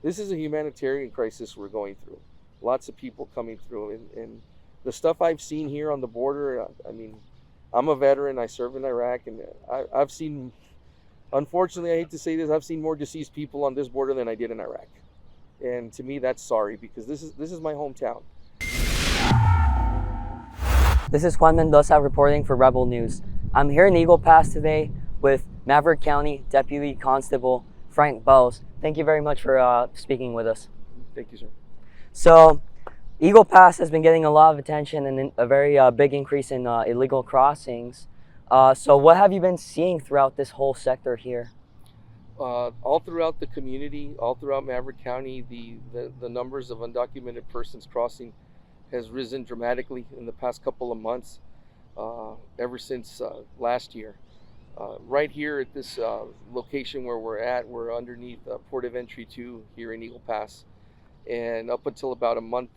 this is a humanitarian crisis we're going through. Lots of people coming through, and the stuff I've seen here on the border. I mean, I'm a veteran. I served in Iraq, and I've seen. Unfortunately, I hate to say this, I've seen more deceased people on this border than I did in Iraq, and to me, that's sorry because this is my hometown. This is Juan Mendoza reporting for Rebel News. I'm here in Eagle Pass today with Maverick County Deputy Constable Frank Bowes. Thank you very much for speaking with us. Thank you, sir. So, Eagle Pass has been getting a lot of attention and a very big increase in illegal crossings. So what have you been seeing throughout this whole sector here? All throughout the community, all throughout Maverick County, the numbers of undocumented persons crossing has risen dramatically in the past couple of months, ever since last year. Right here at this location where we're underneath Port of Entry 2 here in Eagle Pass. And up until about a month,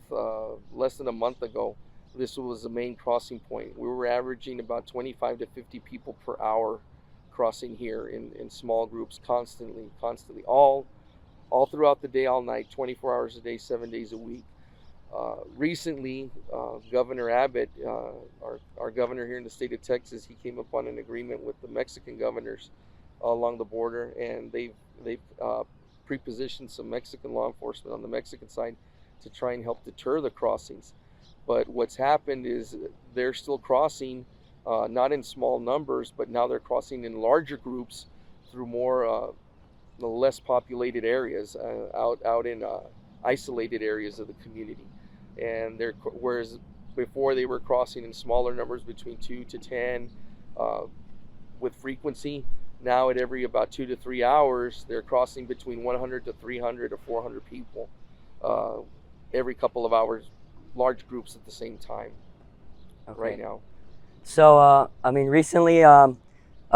less than a month ago, this was the main crossing point. We were averaging about 25 to 50 people per hour crossing here in small groups constantly, all throughout the day, all night, 24 hours a day, 7 days a week. Recently, Governor Abbott, our governor here in the state of Texas, he came upon an agreement with the Mexican governors along the border, and they've pre-positioned some Mexican law enforcement on the Mexican side to try and help deter the crossings. But what's happened is they're still crossing, not in small numbers, but now they're crossing in larger groups through more less populated areas, out in isolated areas of the community. And whereas before they were crossing in smaller numbers between 2 to 10 with frequency, now at every about 2 to 3 hours they're crossing between 100 to 300 or 400 people every couple of hours, large groups at the same time. Okay. Right now. So recently a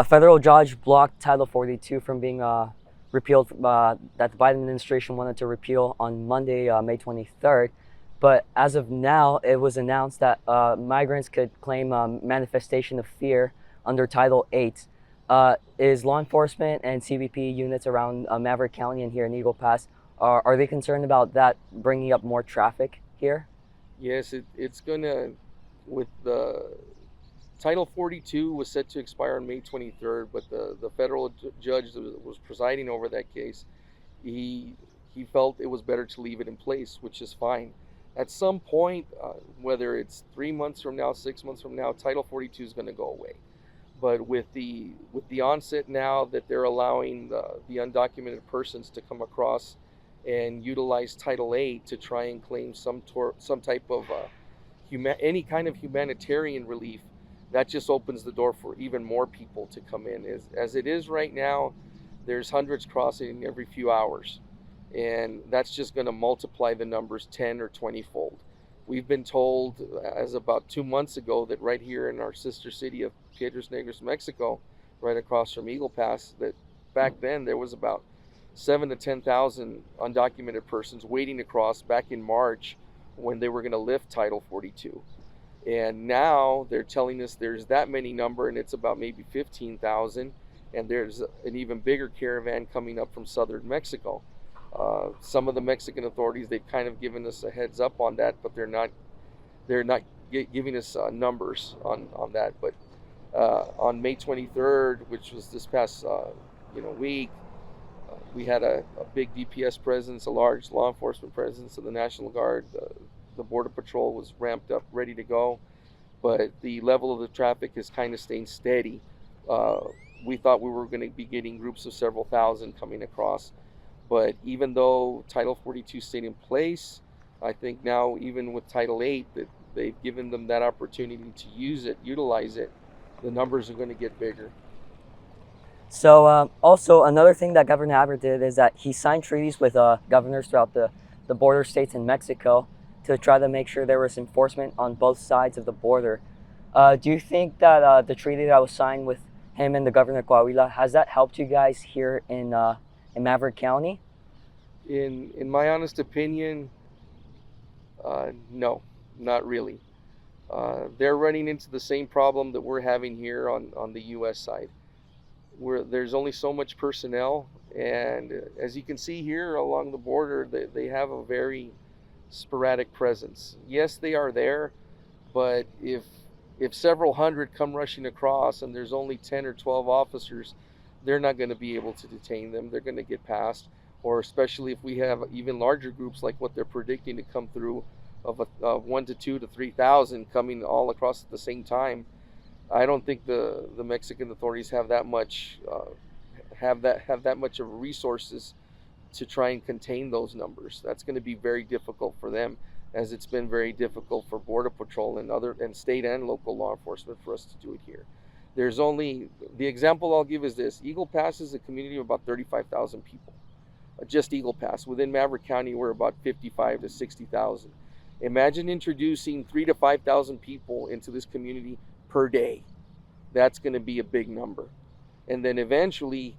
federal judge blocked Title 42 from being repealed, that the Biden administration wanted to repeal on Monday, May 23rd. But as of now, it was announced that migrants could claim manifestation of fear under Title 8. Is law enforcement and CBP units around Maverick County and here in Eagle Pass, are they concerned about that bringing up more traffic here? Yes, it's gonna, with the Title 42 was set to expire on May 23rd, but the federal judge that was presiding over that case, he felt it was better to leave it in place, which is fine. At some point, whether it's 3 months from now, 6 months from now, Title 42 is going to go away. But with the onset now that they're allowing the undocumented persons to come across and utilize Title 8 to try and claim some type of any kind of humanitarian relief, that just opens the door for even more people to come in. As it is right now, there's hundreds crossing every few hours. And that's just going to multiply the numbers 10 or 20 fold. We've been told as about 2 months ago that right here in our sister city of Piedras Negras, Mexico, right across from Eagle Pass, that back then there was about 7 to 10,000 undocumented persons waiting to cross back in March when they were going to lift Title 42. And now they're telling us there's that many number, and it's about maybe 15,000, and there's an even bigger caravan coming up from southern Mexico. Some of the Mexican authorities, they've kind of given us a heads up on that, but they're not giving us numbers on that. But on May 23rd, which was this past week, we had a big DPS presence, a large law enforcement presence of the National Guard. The Border Patrol was ramped up, ready to go, but the level of the traffic is kind of staying steady. We thought we were going to be getting groups of several thousand coming across. But even though Title 42 stayed in place, I think now even with Title 8, that they've given them that opportunity to utilize it, the numbers are going to get bigger. So also another thing that Governor Abbott did is that he signed treaties with governors throughout the border states in Mexico to try to make sure there was enforcement on both sides of the border. Do you think that the treaty that was signed with him and the governor of Coahuila, has that helped you guys here in Maverick County? In my honest opinion, no, not really. They're running into the same problem that we're having here on the U.S. side, where there's only so much personnel And as you can see here along the border, they have a very sporadic presence. Yes, they are there, but if several hundred come rushing across and there's only 10 or 12 officers, they're not going to be able to detain them. They're going to get past. Or especially if we have even larger groups like what they're predicting to come through of 1 to 2 to 3,000 coming all across at the same time, I don't think the Mexican authorities have that much of resources to try and contain those numbers. That's going to be very difficult for them, as it's been very difficult for Border Patrol and state and local law enforcement for us to do it here. There's only, the example I'll give is this: Eagle Pass is a community of about 35,000 people. Just Eagle Pass. Within Maverick County, we're about 55 to 60,000. Imagine introducing 3,000 to 5,000 people into this community per day. That's going to be a big number. And then eventually,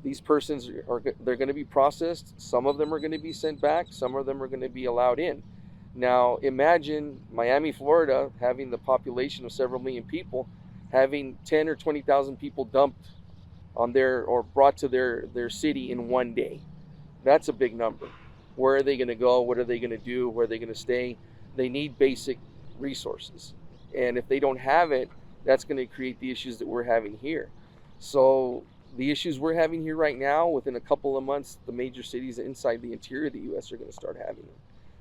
these persons they're going to be processed. Some of them are going to be sent back. Some of them are going to be allowed in. Now, imagine Miami, Florida, having the population of several million people, having 10 or 20,000 people dumped on or brought to their city in one day. That's a big number. Where are they going to go? What are they going to do? Where are they going to stay? They need basic resources. And if they don't have it, that's going to create the issues that we're having here. So the issues we're having here right now, within a couple of months, the major cities inside the interior of the U.S. are going to start having it.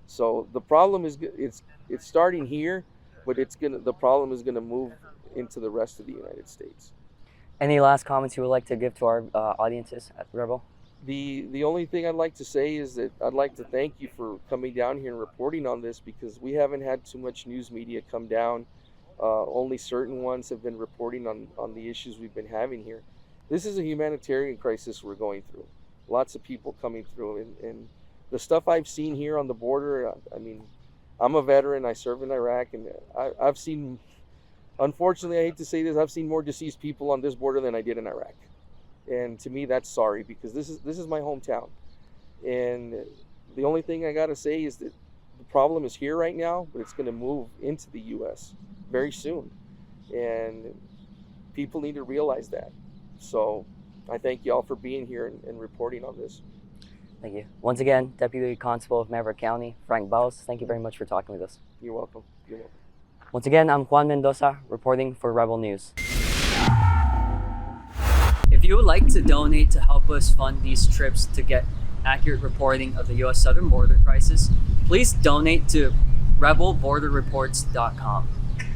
So the problem is, it's starting here, but the problem is going to move into the rest of the United States. Any last comments you would like to give to our audiences at Rebel? The only thing I'd like to say is that I'd like to thank you for coming down here and reporting on this, because we haven't had too much news media come down. Only certain ones have been reporting on the issues we've been having here. This is a humanitarian crisis we're going through. Lots of people coming through, and the stuff I've seen here on the border, I mean, I'm a veteran, I served in Iraq, and I've seen, unfortunately, I hate to say this, I've seen more deceased people on this border than I did in Iraq. And to me, that's sorry, because this is my hometown. And the only thing I gotta say is that the problem is here right now, but it's gonna move into the US very soon. And people need to realize that. So I thank y'all for being here and reporting on this. Thank you. Once again, Deputy Constable of Maverick County, Frank Baus, thank you very much for talking with us. You're welcome. You're welcome. Once again, I'm Juan Mendoza, reporting for Rebel News. If you would like to donate to help us fund these trips to get accurate reporting of the U.S. southern border crisis, please donate to rebelborderreports.com.